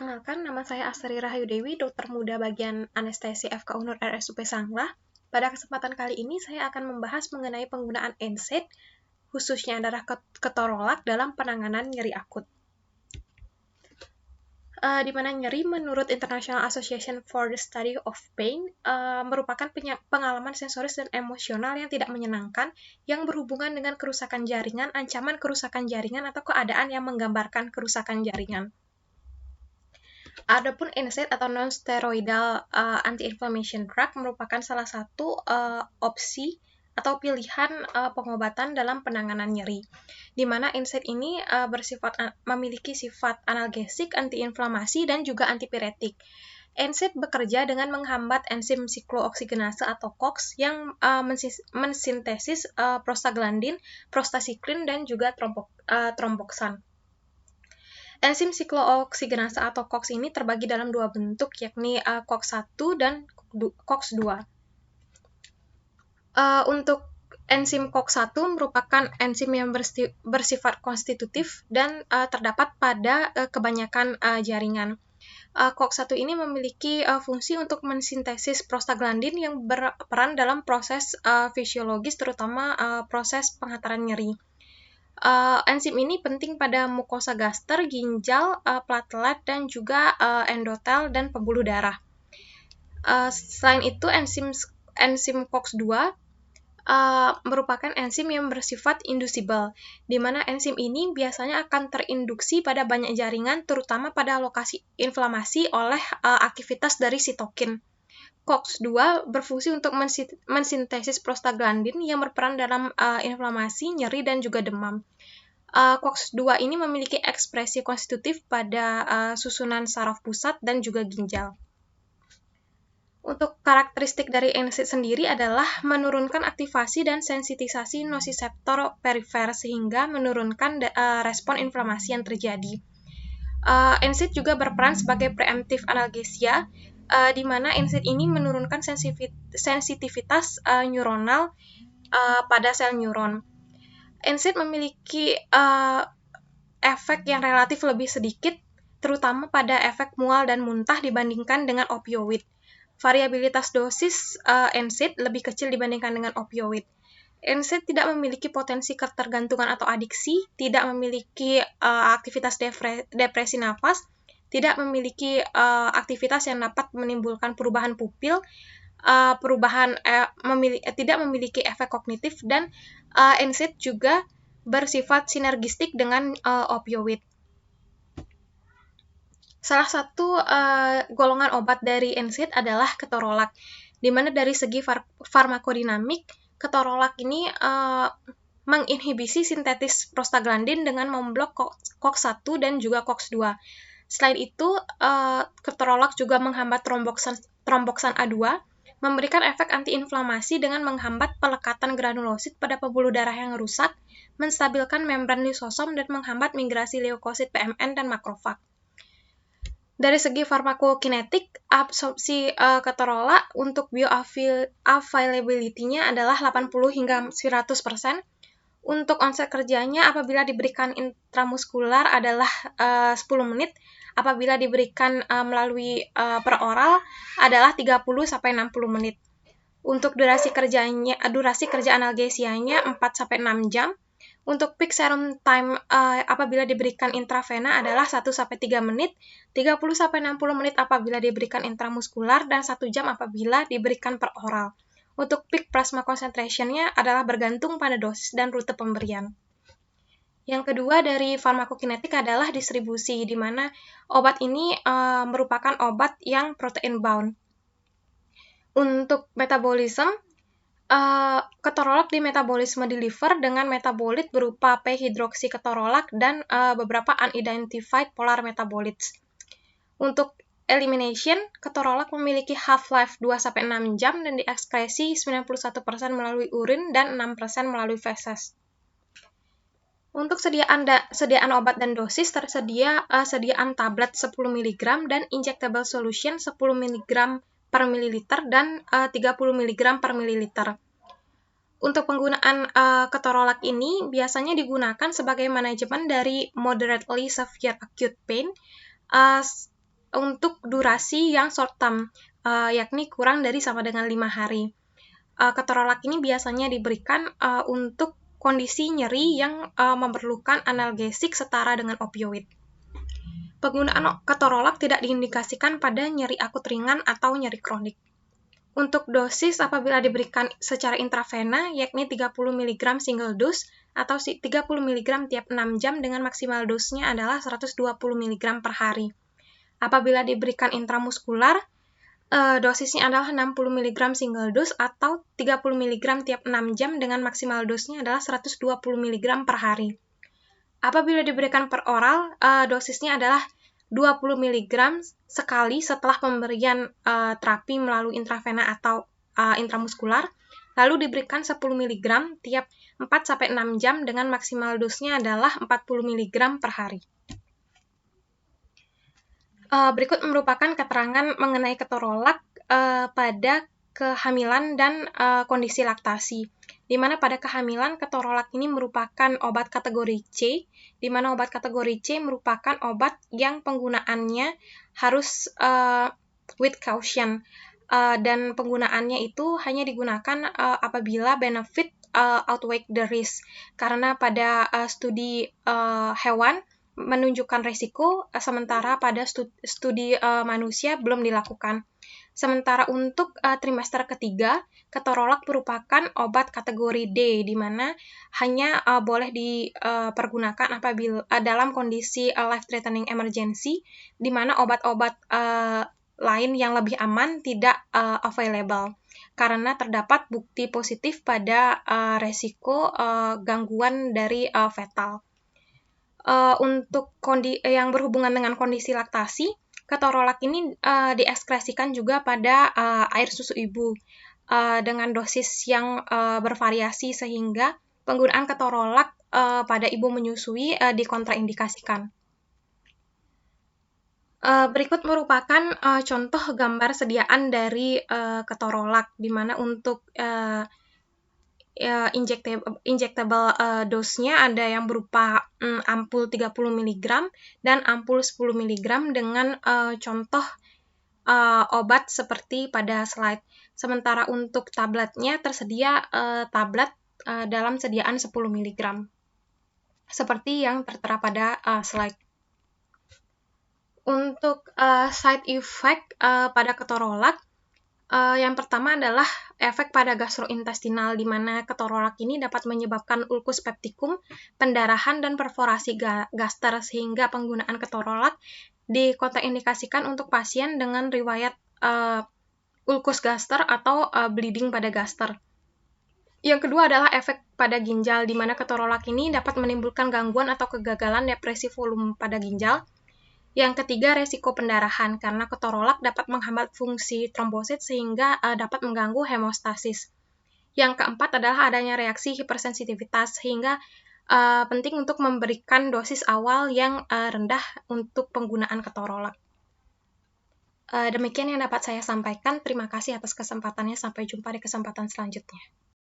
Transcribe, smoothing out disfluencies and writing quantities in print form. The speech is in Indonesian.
Perkenalkan, nama saya Astri Rahayu Dewi, dokter muda bagian anestesi FK Unur RSUP Sanglah. Pada kesempatan kali ini, saya akan membahas mengenai penggunaan NSAID, khususnya darah ketorolak dalam penanganan nyeri akut. Di mana nyeri menurut International Association for the Study of Pain merupakan pengalaman sensoris dan emosional yang tidak menyenangkan yang berhubungan dengan kerusakan jaringan, ancaman kerusakan jaringan, atau keadaan yang menggambarkan kerusakan jaringan. Adapun NSAID atau non-steroidal anti-inflammation drug merupakan salah satu opsi atau pilihan pengobatan dalam penanganan nyeri, di mana NSAID ini memiliki sifat analgesik, antiinflamasi, dan juga antipiretik. NSAID bekerja dengan menghambat enzim siklooksigenase atau COX yang mensintesis prostaglandin, prostasiklin, dan juga tromboksan. Enzim siklooksigenase atau COX ini terbagi dalam dua bentuk, yakni COX-1 dan COX-2. Untuk enzim COX-1 merupakan enzim yang bersifat konstitutif dan terdapat pada kebanyakan jaringan. COX-1 ini memiliki fungsi untuk mensintesis prostaglandin yang berperan dalam proses fisiologis, terutama proses penghantaran nyeri. Enzim ini penting pada mukosa gaster, ginjal, platelet, dan juga endotel dan pembuluh darah. Selain itu, enzim COX-2 merupakan enzim yang bersifat inducible, di mana enzim ini biasanya akan terinduksi pada banyak jaringan, terutama pada lokasi inflamasi oleh aktivitas dari sitokin. COX-2 berfungsi untuk mensintesis prostaglandin yang berperan dalam inflamasi, nyeri, dan juga demam. COX-2 ini memiliki ekspresi konstitutif pada susunan saraf pusat dan juga ginjal. Untuk karakteristik dari NSAID sendiri adalah menurunkan aktivasi dan sensitisasi nosiseptor perifer sehingga menurunkan respon inflamasi yang terjadi. NSAID juga berperan sebagai preemptif analgesia, di mana NSAID ini menurunkan sensitivitas neuronal pada sel neuron. NSAID memiliki efek yang relatif lebih sedikit, terutama pada efek mual dan muntah dibandingkan dengan opioid. Variabilitas dosis NSAID lebih kecil dibandingkan dengan opioid. NSAID tidak memiliki potensi ketergantungan atau adiksi, tidak memiliki aktivitas depresi nafas, tidak memiliki aktivitas yang dapat menimbulkan perubahan pupil, tidak memiliki efek kognitif, dan NSAID juga bersifat sinergistik dengan opioid. Salah satu golongan obat dari NSAID adalah ketorolak, di mana dari segi farmakodinamik, ketorolak ini menginhibisi sintetis prostaglandin dengan memblok COX-1 dan juga COX-2. Selain itu, ketorolak juga menghambat tromboksan A2, memberikan efek antiinflamasi dengan menghambat pelekatan granulosit pada pembuluh darah yang rusak, menstabilkan membran lisosom, dan menghambat migrasi leukosit PMN dan makrofag. Dari segi farmakokinetik, absorpsi ketorolak untuk bioavailability-nya adalah 80 hingga 100%. Untuk onset kerjanya apabila diberikan intramuskular adalah 10 menit, apabila diberikan melalui peroral adalah 30-60 menit. Untuk durasi kerja analgesianya 4-6 jam. Untuk peak serum time apabila diberikan intravena adalah 1-3 menit, 30-60 menit apabila diberikan intramuskular, dan 1 jam apabila diberikan per oral. Untuk peak plasma concentration-nya adalah bergantung pada dosis dan rute pemberian. Yang kedua dari farmakokinetik adalah distribusi, di mana obat ini merupakan obat yang protein bound. Untuk metabolisme, ketorolak di metabolisme di liver dengan metabolit berupa p-hidroksiketorolak dan beberapa unidentified polar metabolites. Untuk elimination, ketorolak memiliki half-life 2-6 jam dan diekskresi 91% melalui urin dan 6% melalui feses. Untuk sediaan obat dan dosis tersedia sediaan tablet 10 mg dan injectable solution 10 mg per mililiter dan 30 mg per mililiter. Untuk penggunaan ketorolak ini biasanya digunakan sebagai manajemen dari moderately severe acute pain, untuk durasi yang short term, yakni kurang dari sama dengan 5 hari. Ketorolak ini biasanya diberikan untuk kondisi nyeri yang memerlukan analgesik setara dengan opioid. Penggunaan ketorolak tidak diindikasikan pada nyeri akut ringan atau nyeri kronik. Untuk dosis apabila diberikan secara intravena, yakni 30 mg single dose atau 30 mg tiap 6 jam dengan maksimal dosnya adalah 120 mg per hari. Apabila diberikan intramuskular, dosisnya adalah 60 mg single dose atau 30 mg tiap 6 jam dengan maksimal dosnya adalah 120 mg per hari. Apabila diberikan per oral, dosisnya adalah 20 mg sekali setelah pemberian terapi melalui intravena atau intramuskular, lalu diberikan 10 mg tiap 4-6 jam dengan maksimal dosnya adalah 40 mg per hari. Berikut merupakan keterangan mengenai ketorolak pada kehamilan dan kondisi laktasi, di mana pada kehamilan ketorolak ini merupakan obat kategori C, di mana obat kategori C merupakan obat yang penggunaannya harus with caution, dan penggunaannya itu hanya digunakan apabila benefit outweigh the risk, karena pada studi hewan menunjukkan risiko, sementara pada studi manusia belum dilakukan. Sementara untuk trimester ketiga, ketorolak merupakan obat kategori D, di mana hanya boleh dipergunakan apabila dalam kondisi life-threatening emergency, di mana obat-obat lain yang lebih aman tidak available, karena terdapat bukti positif pada resiko gangguan dari fetal. Untuk yang berhubungan dengan kondisi laktasi, ketorolak ini diekskresikan juga pada air susu ibu dengan dosis yang bervariasi, sehingga penggunaan ketorolak pada ibu menyusui dikontraindikasikan. Berikut merupakan contoh gambar sediaan dari ketorolak, di mana untuk injectable dose-nya ada yang berupa ampul 30 mg dan ampul 10 mg dengan contoh obat seperti pada slide. Sementara untuk tabletnya tersedia tablet dalam sediaan 10 mg, seperti yang tertera pada slide. Untuk side effect pada ketorolak, yang pertama adalah efek pada gastrointestinal, di mana ketorolak ini dapat menyebabkan ulkus peptikum, pendarahan, dan perforasi gaster, sehingga penggunaan ketorolak dikontraindikasikan untuk pasien dengan riwayat ulkus gaster atau bleeding pada gaster. Yang kedua adalah efek pada ginjal, di mana ketorolak ini dapat menimbulkan gangguan atau kegagalan depresi volume pada ginjal. Yang ketiga, resiko pendarahan, karena ketorolak dapat menghambat fungsi trombosit sehingga dapat mengganggu hemostasis. Yang keempat adalah adanya reaksi hipersensitivitas, sehingga penting untuk memberikan dosis awal yang rendah untuk penggunaan ketorolak. Demikian yang dapat saya sampaikan. Terima kasih atas kesempatannya. Sampai jumpa di kesempatan selanjutnya.